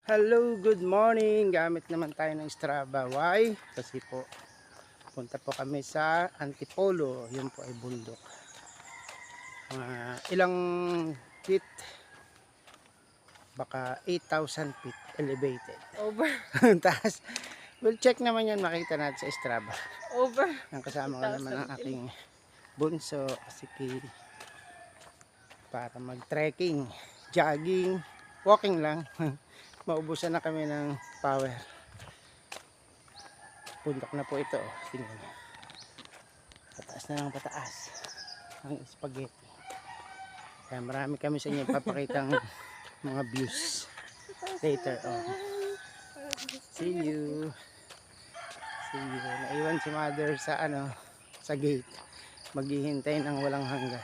Hello, good morning. Gamit naman tayo ng Strava. Why? Kasi po, punta po kami sa Antipolo. Yun po ay bundok. Ilang feet? Baka 8,000 feet elevated. Over. Taas. We'll check naman yan. Makita natin sa Strava. Over. Ang kasama ko naman ang aking bunso. Kasi para mag-trekking, jogging, walking lang. Maubusan na kami ng power. Bundok na po ito. Tingnan niyo. Pataas na ng pataas ang spaghetti. Kaya marami kami sa inyo papakitang mga views later on. See you. See you. Naiwan si mother sa sa gate. Maghihintay ng walang hanggan.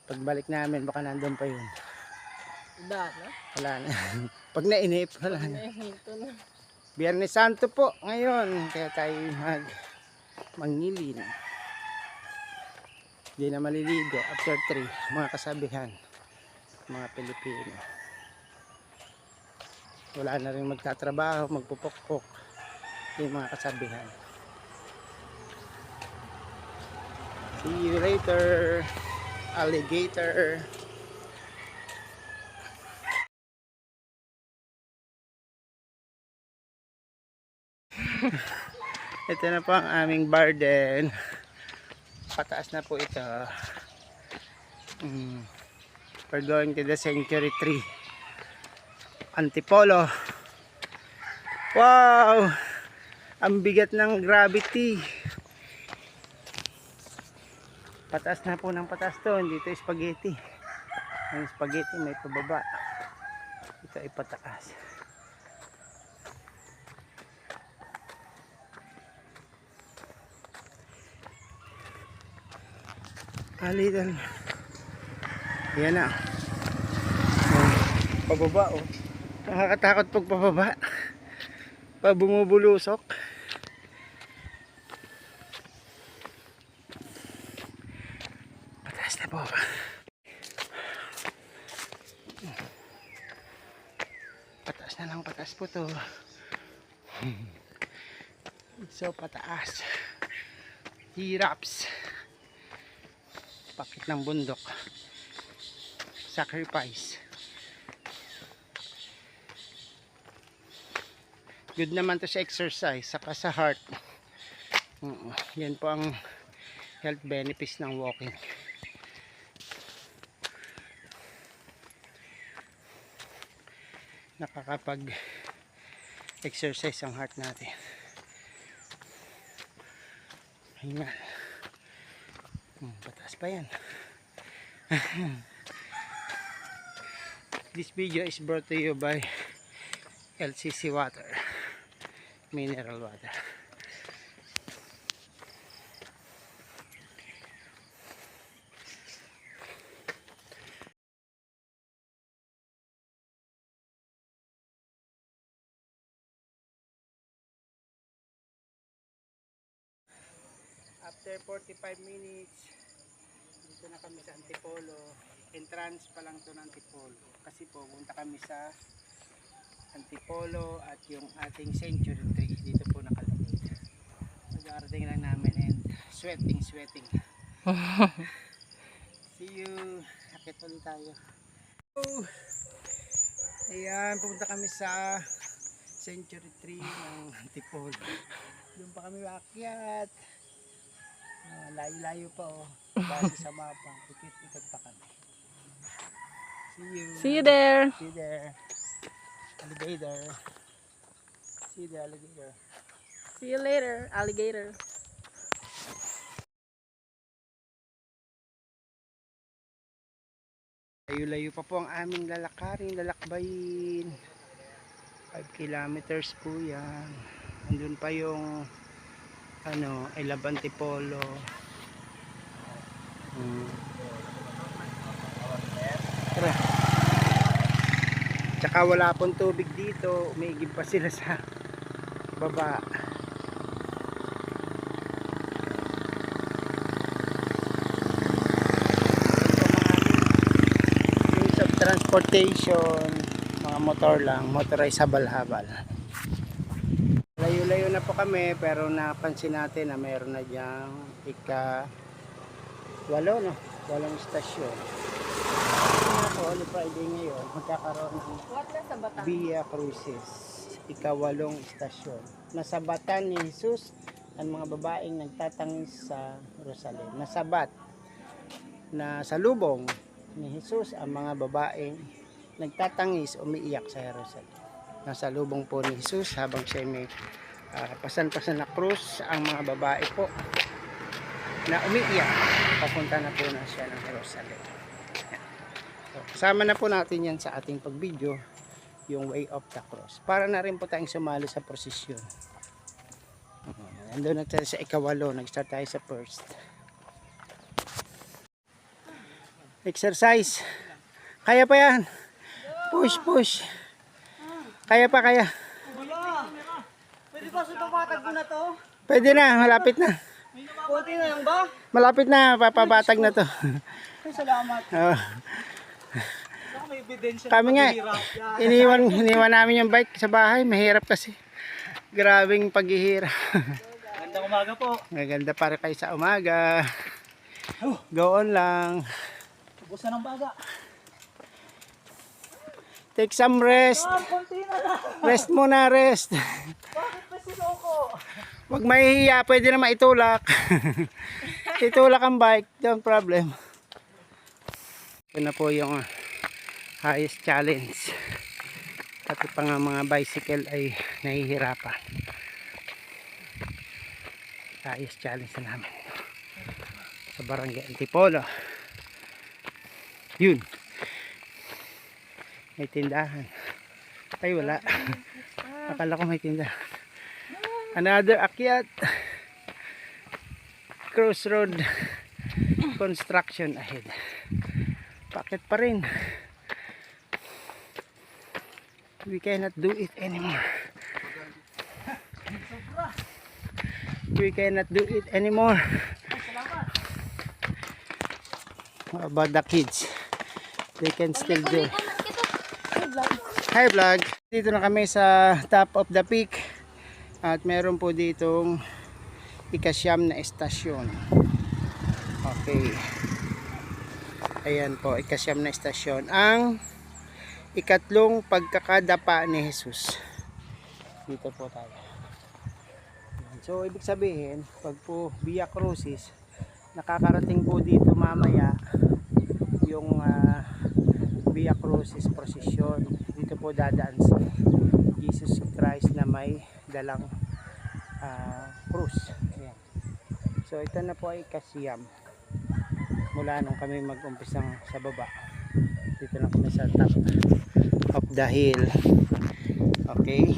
Pagbalik namin baka nandun pa yun. Wala na. Pag nainip, wala na. Biyernes Santo po ngayon. Kaya tayo mangilin. Hindi na maliligo after 3. Mga kasabihan. Mga Pilipino. Wala na rin magtatrabaho, magpupukpok. Yung mga kasabihan. See you later. Alligator. Ito na po ang aming garden. Pataas na po ito. We're going to the Century Tree, Antipolo. Wow! Ang bigat ng gravity. Pataas na po ng pataas to. Dito spaghetti. Ang spaghetti may pababa. Ito ay pataas. Little. Yan na. Pababa oh. Nakakatakot pag pababa. Pag bumubulusok. Pataas na po. Pataas na lang pataas po to. So pataas. Hiraps. Pakit ng bundok. Sacrifice. Good naman to sa exercise, saka sa heart. Yan po ang health benefits ng walking. Nakakapag exercise ang heart natin. Hingal. Pataas pa yan. This video is brought to you by LCC Water, mineral water. After 45 minutes, dito na kami sa Antipolo. Entrance pa lang to ng Antipolo. Kasi po, punta kami sa Antipolo at yung ating Century Tree. Dito po nakalagay. Mag-aarating lang namin and sweating. See you. Akit ulit tayo. Ayan, pupunta kami sa Century Tree ng Antipolo. Doon pa kami maakyat. Layo-layo pa oh. Base sa mapa. Ikit-ikot pa kami. See you there. See you there. Alligator. See you there, alligator. See you later, alligator. Layo-layo pa po ang aming lalakbayin. 5 kilometers po yan. Andun pa yung Antipolo. Tara. Tsaka wala pong tubig dito. Umiigib pa sila sa baba. Means of transportation, mga motor lang, motorized habal-habal. Layo-layo na po kami, pero napansin natin na mayroon na diyang walo, no? Walong istasyon. Kaya po, Holy Friday ngayon, magkakaroon ng What na sa Bataan? Via Crucis, ikawalong istasyon. Nasabatan ni Jesus ang mga babaeng nagtatangis sa Jerusalem. Nasabat na salubong ni Jesus ang mga babaeng nagtatangis, umiiyak sa Jerusalem. Nasalubong po ni Jesus habang siya may pasan-pasan na krus ang mga babae po na umiiyak. Papunta na po na siya ng Jerusalem. So, kasama na po natin yan sa ating pag-video, yung way of the cross. Para na rin po tayong sumali sa prosesyon. Nandun na tayo sa ikawalo, nag-start tayo sa first. Exercise. Kaya pa yan. Push, push. Kaya pa, kaya. Pwede ba sa papatag ko na to? Pwede na, malapit na. Konti na lang ba? Malapit na, papabatag na to. Ay, salamat. Oh. Ako may ebidensya Kami nga, iniwan namin yung bike sa bahay. Mahirap kasi. Grabing paghihirap. Magandang umaga po. Maganda para kayo sa umaga. Go on lang. Ubusan ng baga. Take some rest. Konti na lang. Rest muna, rest. Bakit pa sinoko? Huwag mahihiya, pwede na maitulak. Itulak ang bike, don't problem. Ito na po yung highest challenge. Pati pa nga mga bicycle ay nahihirapan. Highest challenge na namin. Sa Barangay Antipolo. Yun. May tindahan. Ay wala. Akala ko may tindahan. Another akyat. Crossroad construction ahead. Bakit pa rin? We cannot do it anymore. We cannot do it anymore. What about the kids? They can still do it. Hi vlog. Dito na kami sa top of the peak. At meron po ditong ikasyam na estasyon. Okay. Ayan po, ikasyam na estasyon. Ang ikatlong pagkakadapa ni Jesus. Dito po tayo. So, ibig sabihin, pag po Via Crucis, nakakarating po dito mamaya yung Via Crucis procession. Dito po dadaan si Jesus Christ na may dalang krus. Ayan. So ito na po ay kasiyam. Mula nung kami mag-umpisang sa baba. Dito na kami sa top of the hill. Okay.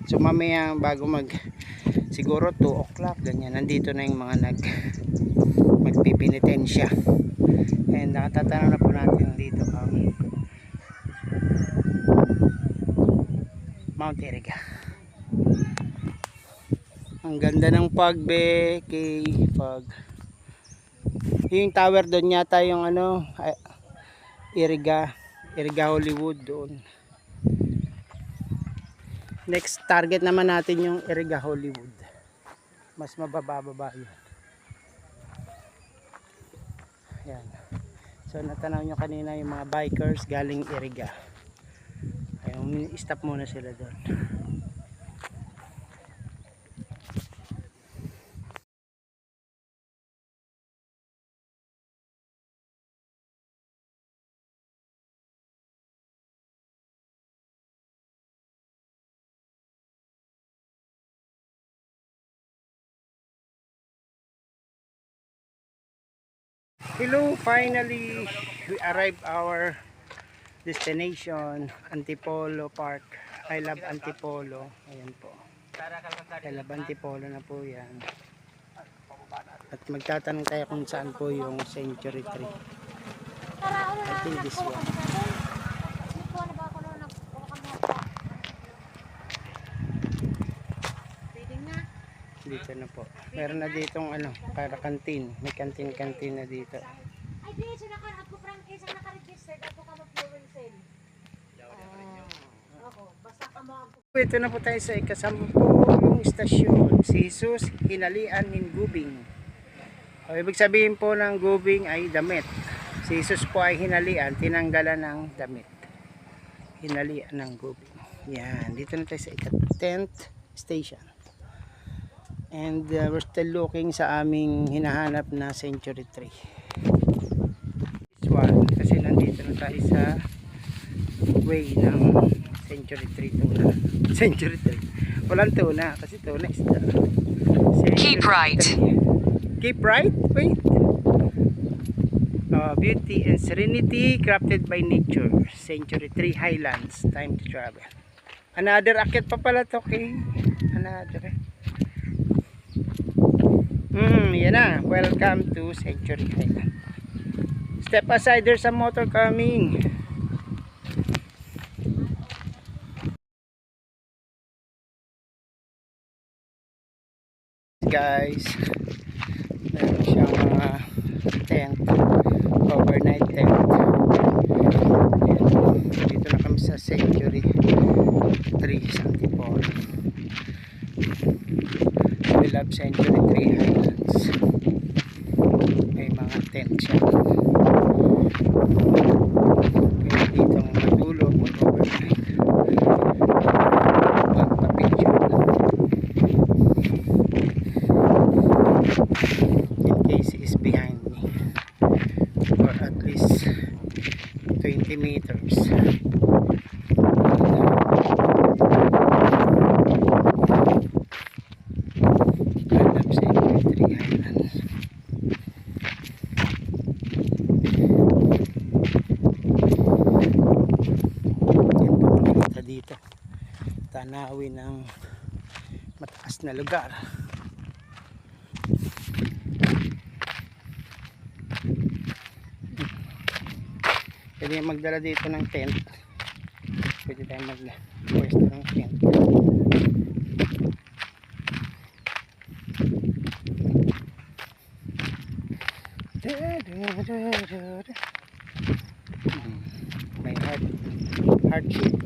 So mamaya bago siguro 2 o'clock ganyan. Nandito na yung mga magpipinitensya. And nakatatanaw na po natin dito ang Mount Iriga. Ang ganda ng pagbe kay pag yung tower doon yata yung Iriga Hollywood doon. Next target naman natin yung Iriga Hollywood. Mas mababa yun. Ayan. So natanaw nyo kanina yung mga bikers galing Iriga. Ayun, stop muna sila doon. Hello, finally we arrived our destination, Antipolo Park. I love Antipolo. Ayan po. I love Antipolo na po yan. At magtatanong tayo kung saan po yung Century Tree. I think this one. Dito na po. Meron na ditong para kantin. May kantin na dito. Ay, di, sa naka-ako franchise ang naka-registered ako ka mag-fuel sale. Ito na po tayo sa ikasampung istasyon, si Jesus Hinalian ng Gubing. O, ibig sabihin po ng gubing ay damit. Si Jesus po ay hinalian, tinanggalan ng damit. Hinalian ng gubing. Yan, dito na tayo sa ika-10th station. And we're still looking sa aming hinahanap na Century Tree. This one, kasi nandito na tayo sa way ng Century Tree tuna. Century Tree. Walang tuna kasi tuna is the Keep right. Keep right? Wait. Beauty and serenity crafted by nature. Century Tree Highlands. Time to travel. Another akit pa pala to, okay? Another. Yan na. Welcome to Century Highlands. Step aside, there's a motor coming. Guys, meron siyang mga tent, overnight tent. Dito na kami sa Century Tree Santipolo. We love Century Tree Highlands. May mga tent siya. Kaya dito ang matulog mag-overnight. Magpapicture. In case he is behind me, or at least 20 meters. I love Century Tree Highlands. Yan po makikita dito, tanawin ng mataas na lugar. Pwede magdala dito ng tent. Pwede tayong mag-pwesto ng tent. May heart shape.